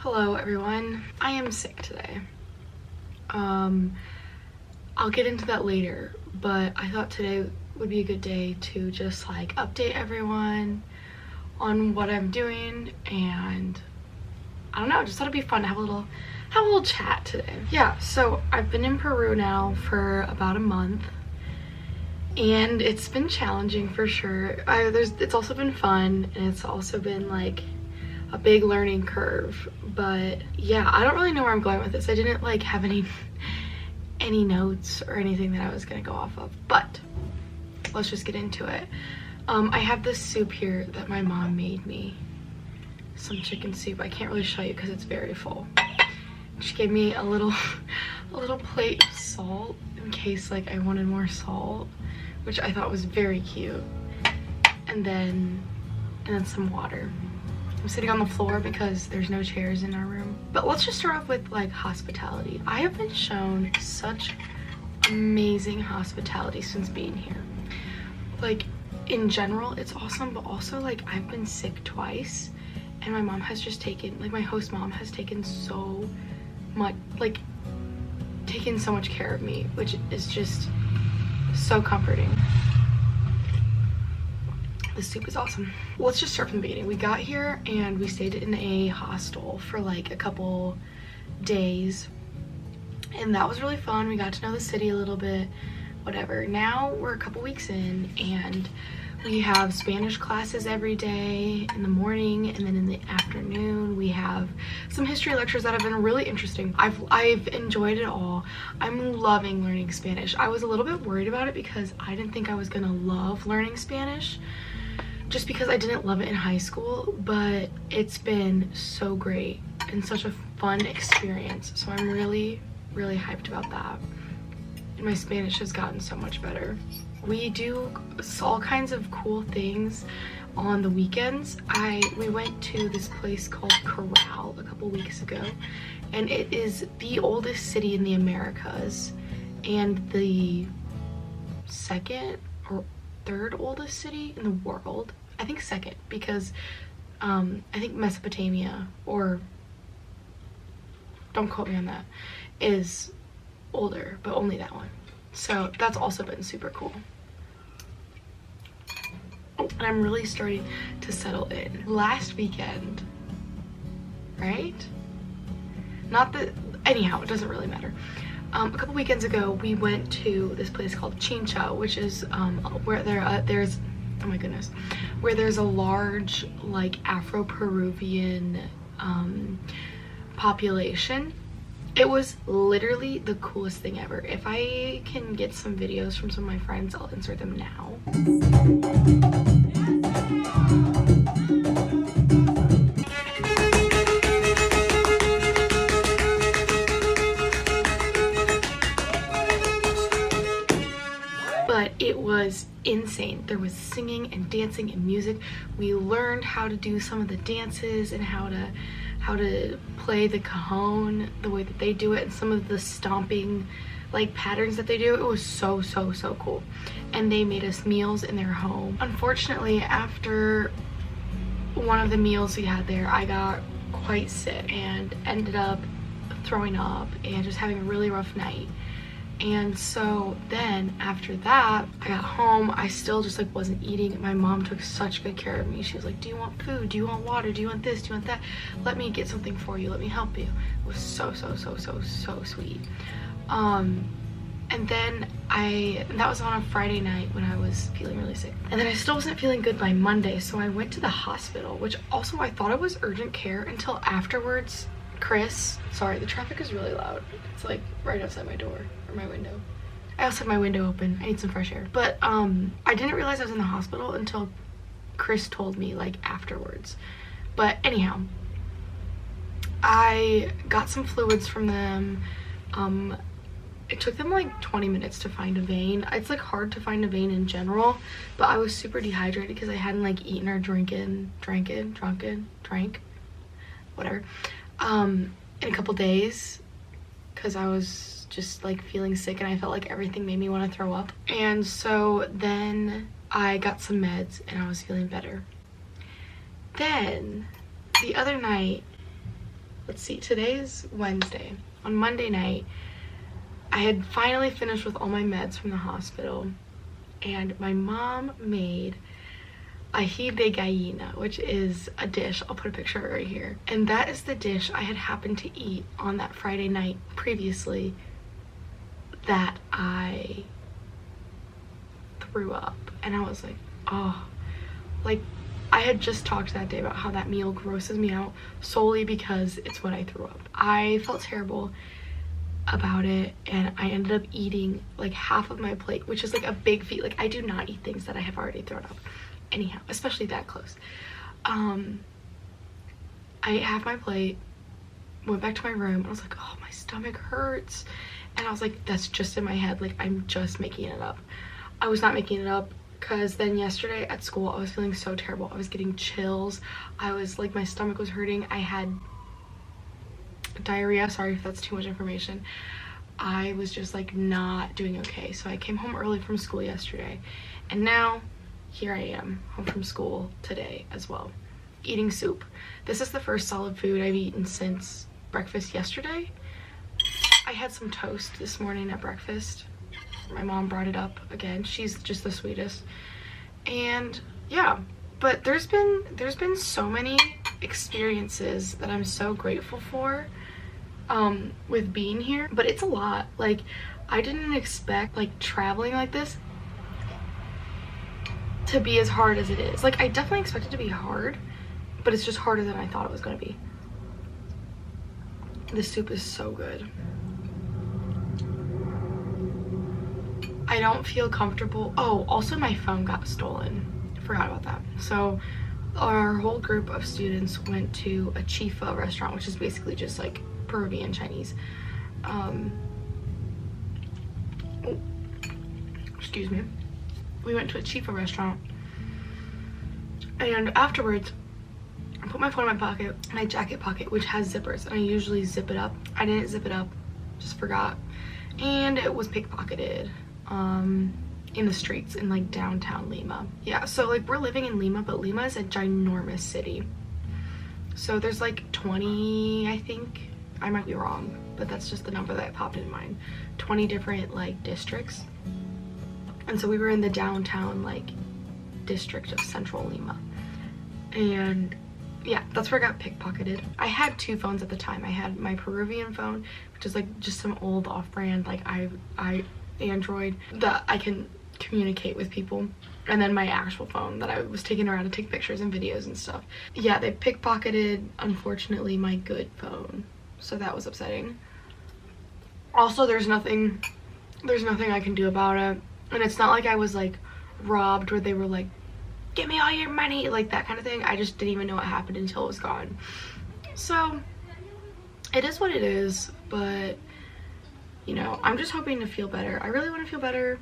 Hello everyone. I am sick today. I'll get into that later, but I thought today would be a good day to just like update everyone on what I'm doing, and I don't know, just thought it'd be fun to have a little chat today. Yeah, so I've been in Peru now for about a month and it's been challenging for sure. It's also been fun, and it's also been like a big learning curve, but yeah, I don't really know where I'm going with this. I didn't like have any notes or anything that I was gonna go off of, but let's just get into it. I have this soup here that my mom made me, some chicken soup. I can't really show you because it's very full. She gave me a little plate of salt in case like I wanted more salt, which I thought was very cute, and then some water. I'm sitting on the floor because there's no chairs in our room. But let's just start off with like hospitality. I have been shown such amazing hospitality since being here. Like in general, it's awesome, but also like I've been sick twice, and my mom has just taken, like my host mom has taken so much, like taken so much care of me, which is just so comforting. The soup is awesome. Let's just start from the beginning. We got here and we stayed in a hostel for like a couple days, and that was really fun. We got to know the city a little bit, whatever. Now we're a couple weeks in and we have Spanish classes every day in the morning, and then in the afternoon we have some history lectures that have been really interesting. I've enjoyed it all. I'm loving learning Spanish. I was a little bit worried about it because I didn't think I was gonna love learning Spanish, just because I didn't love it in high school, but it's been so great and such a fun experience. So I'm really hyped about that. And my Spanish has gotten so much better. We do all kinds of cool things on the weekends. We went to this place called Corral a couple weeks ago, and it is the oldest city in the Americas and the second or third oldest city in the world. I think second, because I think Mesopotamia, or don't quote me on that, is older, but only that one. So that's also been super cool. And I'm really starting to settle in. Last weekend, right? Not that, anyhow, it doesn't really matter. A couple weekends ago, we went to this place called Chincha, which is where there's, oh my goodness, where there's a large like Afro-Peruvian population. It was literally the coolest thing ever. If I can get some videos from some of my friends, I'll insert them now. But it was insane. There was singing and dancing and music. We learned how to do some of the dances and how to play the cajon the way that they do it, and some of the stomping like patterns that they do. It was so cool. And they made us meals in their home. Unfortunately, after one of the meals we had there, I got quite sick and ended up throwing up and just having a really rough night. And so then after that, I got home. I still just like wasn't eating. My mom took such good care of me. She was like, do you want food? Do you want water? Do you want this? Do you want that? Let me get something for you. Let me help you. It was so sweet. And then that was on a Friday night when I was feeling really sick. And then I still wasn't feeling good by Monday. So I went to the hospital, which also I thought it was urgent care until afterwards. Chris, sorry, the traffic is really loud. It's like right outside my door or my window. I also have my window open. I need some fresh air. But I didn't realize I was in the hospital until Chris told me like afterwards. But anyhow, I got some fluids from them. It took them like 20 minutes to find a vein. It's like hard to find a vein in general, but I was super dehydrated because I hadn't like eaten or drank, whatever, in a couple days, because I was just like feeling sick and I felt like everything made me want to throw up. And so then I got some meds and I was feeling better. Then the other night let's see, today's Wednesday. On Monday night, I had finally finished with all my meds from the hospital, and my mom made ají de gallina, which is a dish. I'll put a picture of it right here. And that is the dish I had happened to eat on that Friday night previously that I threw up. And I was like, oh, like I had just talked that day about how that meal grosses me out solely because it's what I threw up. I felt terrible about it, and I ended up eating like half of my plate, which is like a big feat. Like I do not eat things that I have already thrown up anyhow, especially that close. I ate half my plate, went back to my room, and I was like, oh, my stomach hurts. And I was like, that's just in my head, like I'm just making it up. I was not making it up, because then yesterday at school I was feeling so terrible. I was getting chills, I was like, my stomach was hurting, I had diarrhea. Sorry if that's too much information. I was just like not doing okay. So I came home early from school yesterday, and now here I am home from school today as well, eating soup. This is the first solid food I've eaten since breakfast yesterday. I had some toast this morning at breakfast. My mom brought it up again. She's just the sweetest. And yeah, but there's been so many experiences that I'm so grateful for with being here, but it's a lot. Like I didn't expect like traveling like this to be as hard as it is. Like I definitely expected it to be hard, but it's just harder than I thought it was going to be. This soup is so good. I don't feel comfortable. Oh, also my phone got stolen. Forgot about that. So our whole group of students went to a chifa restaurant, which is basically just like Peruvian Chinese. Excuse me. We went to a chifa restaurant, and afterwards I put my phone in my pocket, my jacket pocket, which has zippers, and I usually zip it up. I didn't zip it up, just forgot, and it was pickpocketed in the streets in like downtown Lima. Yeah, so like we're living in Lima, but Lima is a ginormous city. So there's like 20, I think, I might be wrong, but that's just the number that popped in mind, 20 different like districts. And so we were in the downtown like district of central Lima, and yeah, that's where I got pickpocketed. I had two phones at the time. I had my Peruvian phone, which is like just some old off-brand like I Android that I can communicate with people, and then my actual phone that I was taking around to take pictures and videos and stuff. Yeah, they pickpocketed, unfortunately, my good phone, so that was upsetting. Also, there's nothing I can do about it, and it's not like I was like robbed where they were like, give me all your money, like that kind of thing. I just didn't even know what happened until it was gone. So it is what it is, but you know, I'm just hoping to feel better. I really want to feel better.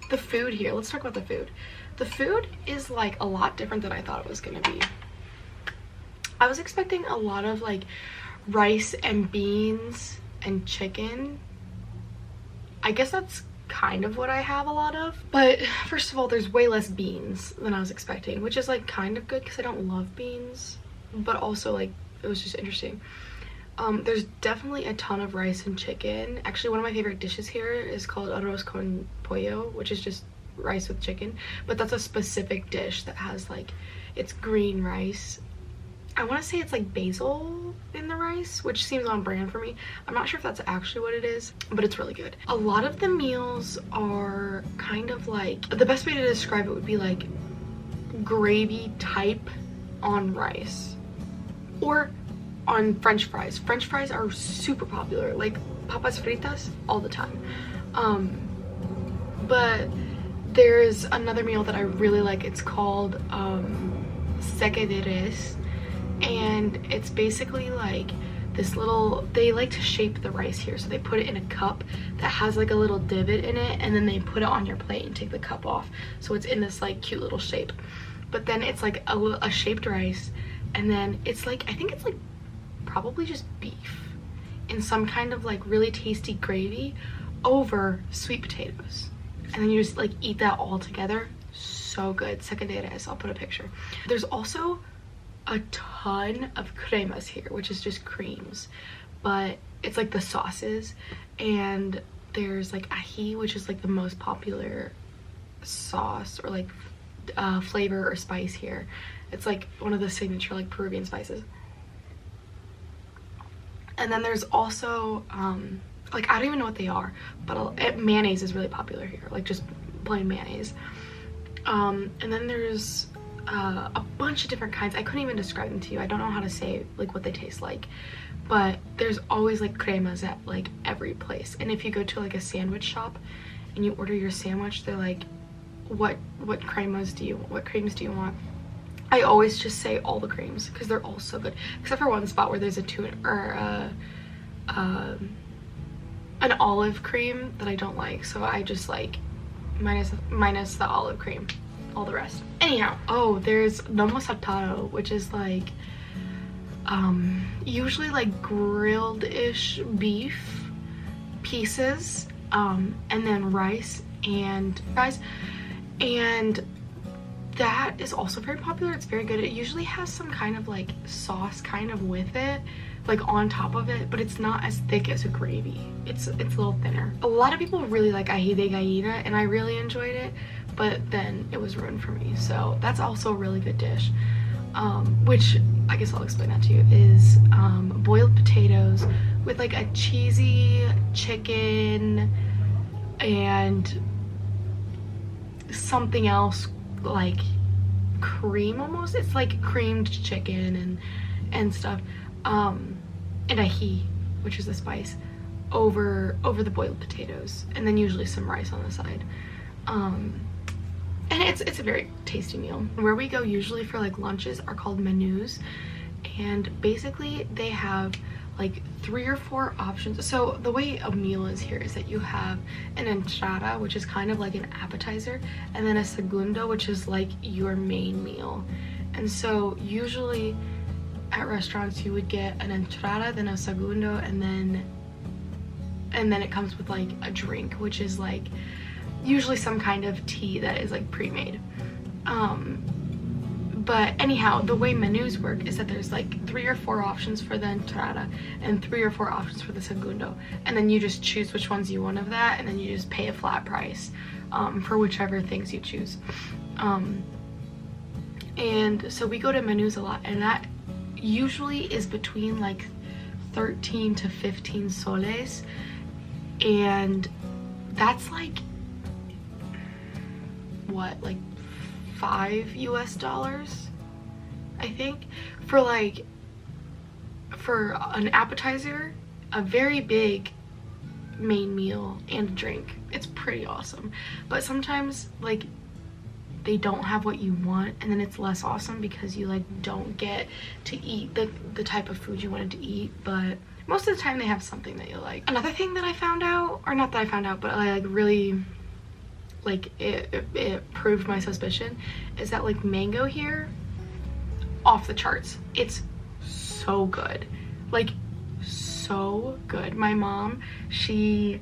The food here, let's talk about the food. The food is like a lot different than I thought it was gonna be. I was expecting a lot of like rice and beans and chicken. I guess that's kind of what I have a lot of, but first of all, there's way less beans than I was expecting, which is like kind of good because I don't love beans, but also like it was just interesting. There's definitely a ton of rice and chicken. Actually, one of my favorite dishes here is called arroz con pollo, which is just rice with chicken, but that's a specific dish that has like, it's green rice. I want to say it's like basil in the rice, which seems on brand for me. I'm not sure if that's actually what it is, but it's really good. A lot of the meals are kind of like, the best way to describe it would be like gravy type on rice or on french fries. French fries are super popular, like papas fritas all the time. But there's another meal that I really like. It's called seque de res, and it's basically like this little, they like to shape the rice here, so they put it in a cup that has like a little divot in it, and then they put it on your plate and take the cup off, so it's in this like cute little shape. But then it's like a shaped rice, and then it's like, I think it's like probably just beef in some kind of like really tasty gravy over sweet potatoes, and then you just like eat that all together. So good. Seque de res, I'll put a picture. There's also a ton of cremas here, which is just creams, but it's like the sauces. And there's like ají, which is like the most popular sauce or like flavor or spice here. It's like one of the signature like Peruvian spices. And then there's also like, I don't even know what they are, but mayonnaise is really popular here, like just plain mayonnaise. And then there's a bunch of different kinds. I couldn't even describe them to you. I don't know how to say like what they taste like, but there's always like cremas at like every place. And if you go to like a sandwich shop and you order your sandwich, they're like, what creams do you want? I always just say all the creams because they're all so good, except for one spot where there's a tuna or an olive cream that I don't like, so I just like minus the olive cream, all the rest. Anyhow, oh, there's lomo saltado, which is like usually like grilled-ish beef pieces, and then rice, and that is also very popular. It's very good. It usually has some kind of like sauce kind of with it, like on top of it, but it's not as thick as a gravy. It's a little thinner. A lot of people really like ají de gallina, and I really enjoyed it, but then it was ruined for me. So that's also a really good dish, which I guess I'll explain that to you, is boiled potatoes with like a cheesy chicken and something else, like cream almost. It's like creamed chicken and stuff, and ají, which is a spice, over the boiled potatoes, and then usually some rice on the side. And it's a very tasty meal. Where we go usually for like lunches are called menus, and basically they have like 3 or 4 options. So the way a meal is here is that you have an entrada, which is kind of like an appetizer, and then a segundo, which is like your main meal. And so usually at restaurants you would get an entrada, then a segundo, and then it comes with like a drink, which is like usually some kind of tea that is like pre-made. But anyhow, the way menus work is that there's like 3 or 4 options for the entrada and 3 or 4 options for the segundo, and then you just choose which ones you want of that, and then you just pay a flat price for whichever things you choose. And so we go to menus a lot, and that usually is between like 13 to 15 soles, and that's like what, like $5 US, I think, for an appetizer, a very big main meal, and a drink. It's pretty awesome. But sometimes like they don't have what you want, and then it's less awesome because you like don't get to eat the type of food you wanted to eat. But most of the time they have something that you like. Another thing that I found out, or not that I found out, but I like really like it proved my suspicion, is that like mango here, off the charts. It's so good, like so good. My mom, she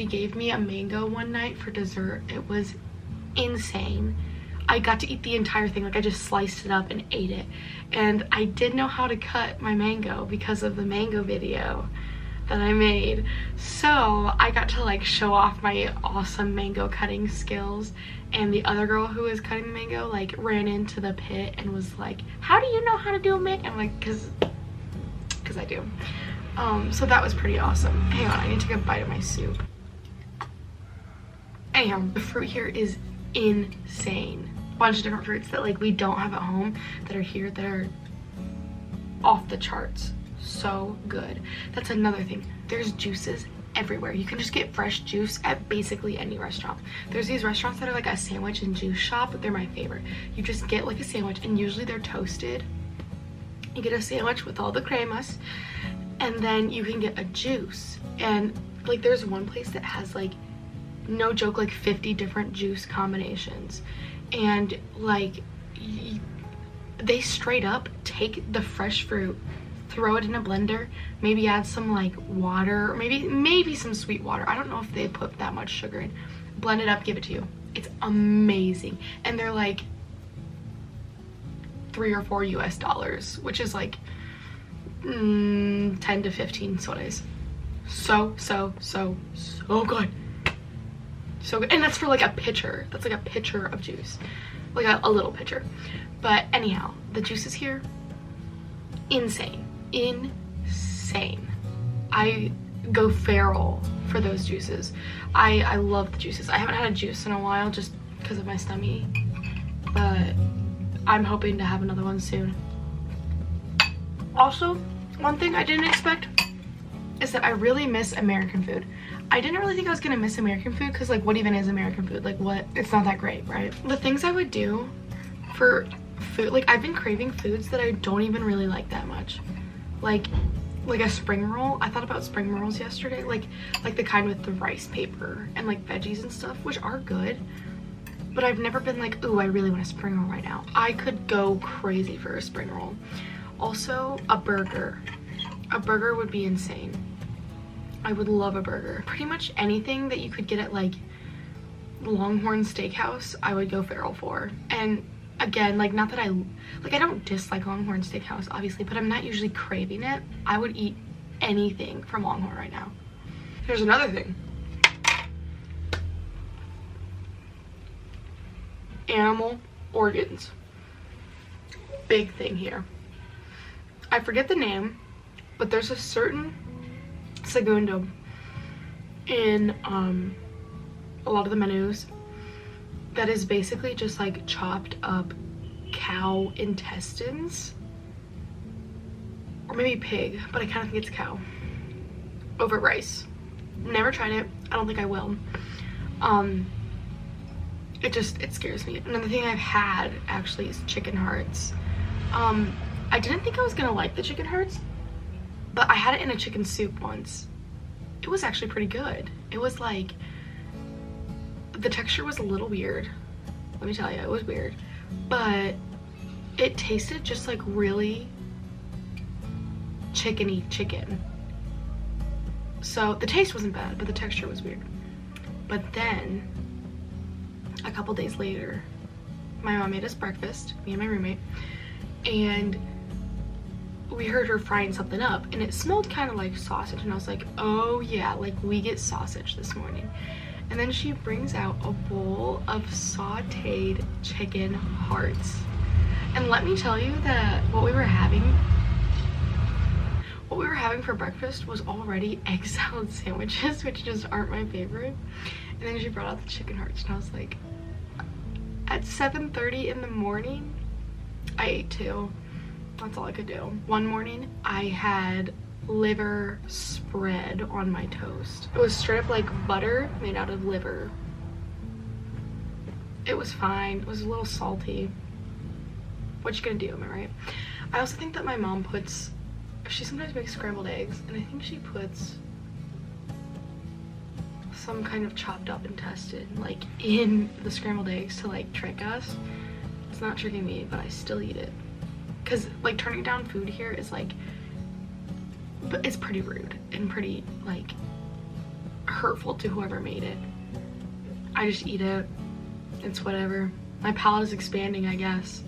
gave me a mango one night for dessert. It was insane. I got to eat the entire thing. Like I just sliced it up and ate it, and I didn't know how to cut my mango because of the mango video that I made. So I got to like show off my awesome mango cutting skills, and the other girl who was cutting the mango like ran into the pit and was like, how do you know how to do a mango? I'm like, cause I do. So that was pretty awesome. Hang on, I need to take a bite of my soup. Anyhow, the fruit here is insane. A bunch of different fruits that like we don't have at home that are here that are off the charts. So good. That's another thing. There's juices everywhere. You can just get fresh juice at basically any restaurant. There's these restaurants that are like a sandwich and juice shop, but they're my favorite. You just get like a sandwich, and usually they're toasted. You get a sandwich with all the cremas, and then you can get a juice. And like there's one place that has like, no joke, like 50 different juice combinations, and like they straight up take the fresh fruit, throw it in a blender, maybe add some like water, maybe some sweet water. I don't know if they put that much sugar in. Blend it up, give it to you. It's amazing. And they're like 3 or 4 US dollars, which is like 10 to 15 sodas. So good. So good. And that's for like a pitcher. That's like a pitcher of juice, like a little pitcher. But anyhow, the juices here, insane. I go feral for those juices. I love the juices. I haven't had a juice in a while just because of my stomach, but I'm hoping to have another one soon. Also, one thing I didn't expect is that I really miss American food. I didn't really think I was gonna miss American food because like what even is American food? Like what? It's not that great, right? The things I would do for food, like I've been craving foods that I don't even really like that much. Like a spring roll. I thought about spring rolls yesterday, like the kind with the rice paper and like veggies and stuff, which are good. But I've never been like, ooh, I really want a spring roll right now. I could go crazy for a spring roll. Also, a burger. A burger would be insane. I would love a burger. Pretty much anything that you could get at like Longhorn Steakhouse, I would go feral for. And again, like not that I don't dislike Longhorn Steakhouse, obviously, but I'm not usually craving it. I would eat anything from Longhorn right now. Here's another thing. Animal organs. Big thing here. I forget the name, but there's a certain segundo in a lot of the menus that is basically just like chopped up cow intestines, or maybe pig, but I kind of think it's cow, over rice. Never tried it. I don't think I will. It scares me. Another thing I've had actually is chicken hearts. I didn't think I was gonna like the chicken hearts, but I had it in a chicken soup once. It was actually pretty good. It was like, the texture was a little weird. Let me tell you, it was weird. But it tasted just like really chickeny chicken. So the taste wasn't bad, but the texture was weird. But then, a couple days later, my mom made us breakfast, me and my roommate, and we heard her frying something up, and it smelled kind of like sausage, and I was like, oh yeah, like we get sausage this morning. And then she brings out a bowl of sauteed chicken hearts. And let me tell you that what we were having for breakfast was already egg salad sandwiches, which just aren't my favorite. And then she brought out the chicken hearts, and I was like, at 7:30 in the morning, I ate 2. That's all I could do. One morning, I had liver spread on my toast. It was straight up like butter made out of liver. It was fine. It was a little salty. What you gonna do, am I right? I also think that my mom puts, she sometimes makes scrambled eggs, and I think she puts some kind of chopped up intestine like in the scrambled eggs to like trick us. It's not tricking me, but I still eat it. Cause like turning down food here is like, but it's pretty rude and pretty like hurtful to whoever made it. I just eat it. It's whatever. My palate is expanding, I guess.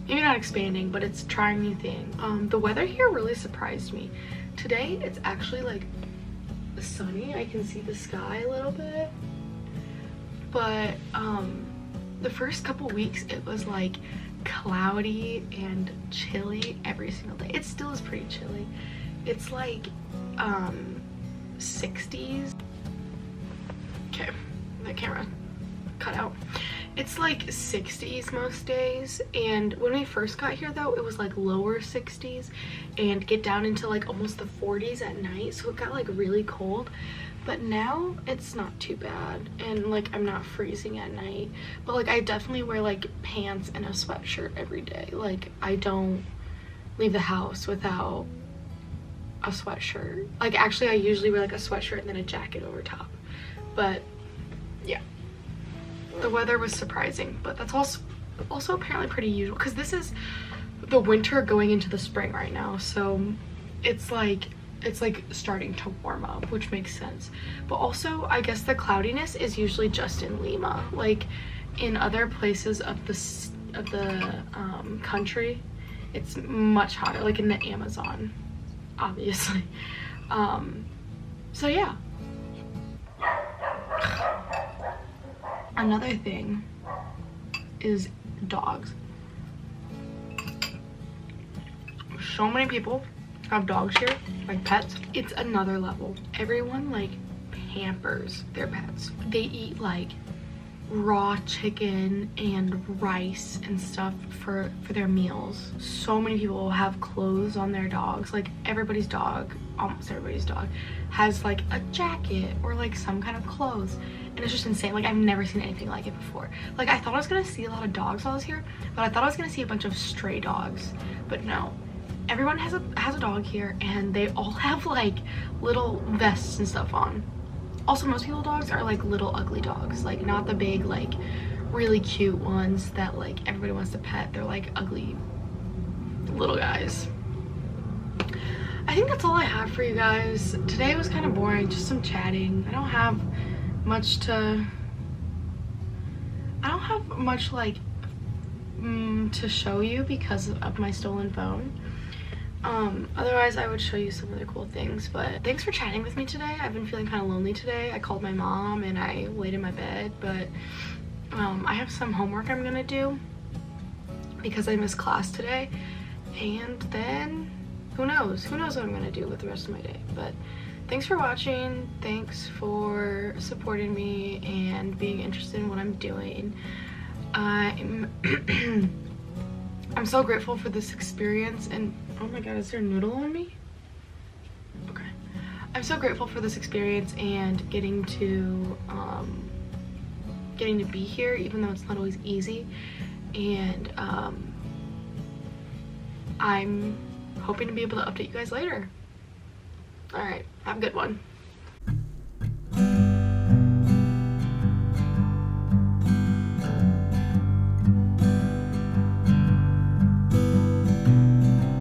Maybe not expanding, but it's trying new things. The weather here really surprised me. Today it's actually like sunny. I can see the sky a little bit. But the first couple weeks it was like cloudy and chilly every single day. It still is pretty chilly. It's like 60s. Okay, that camera cut out. It's like 60s most days, and when we first got here though, it was like lower 60s and get down into like almost the 40s at night, so it got like really cold. But now it's not too bad, and like I'm not freezing at night, but like I definitely wear like pants and a sweatshirt every day. Like I don't leave the house without a sweatshirt. Like actually I usually wear like a sweatshirt and then a jacket over top. But yeah, the weather was surprising, but that's also apparently pretty usual because this is the winter going into the spring right now, so it's like starting to warm up, which makes sense. But also I guess the cloudiness is usually just in Lima. Like in other places of of the country, it's much hotter, like in the Amazon, obviously. So yeah. Another thing is dogs. So many people have dogs here, like pets. It's another level. Everyone like pampers their pets. They eat like raw chicken and rice and stuff for their meals. So many people have clothes on their dogs. Like everybody's dog, almost everybody's dog, has like a jacket or like some kind of clothes, and it's just insane. Like I've never seen anything like it before. Like I thought I was gonna see a lot of dogs while I was here, but I thought I was gonna see a bunch of stray dogs, but no. Everyone has a dog here, and they all have like little vests and stuff on. Also, most people's dogs are like little ugly dogs, like not the big like really cute ones that like everybody wants to pet. They're like ugly little guys. I think that's all I have for you guys. Today was kind of boring, just some chatting. I don't have much like to show you because of my stolen phone. Otherwise I would show you some other cool things, but thanks for chatting with me today. I've been feeling kind of lonely today. I called my mom and I laid in my bed, but I have some homework I'm gonna do because I missed class today, and then who knows what I'm gonna do with the rest of my day. But thanks for watching, thanks for supporting me and being interested in what I'm doing. I'm so grateful for this experience, and oh my god, is there a noodle on me? Okay. I'm so grateful for this experience and getting to be here, even though it's not always easy. And I'm hoping to be able to update you guys later. Alright, have a good one.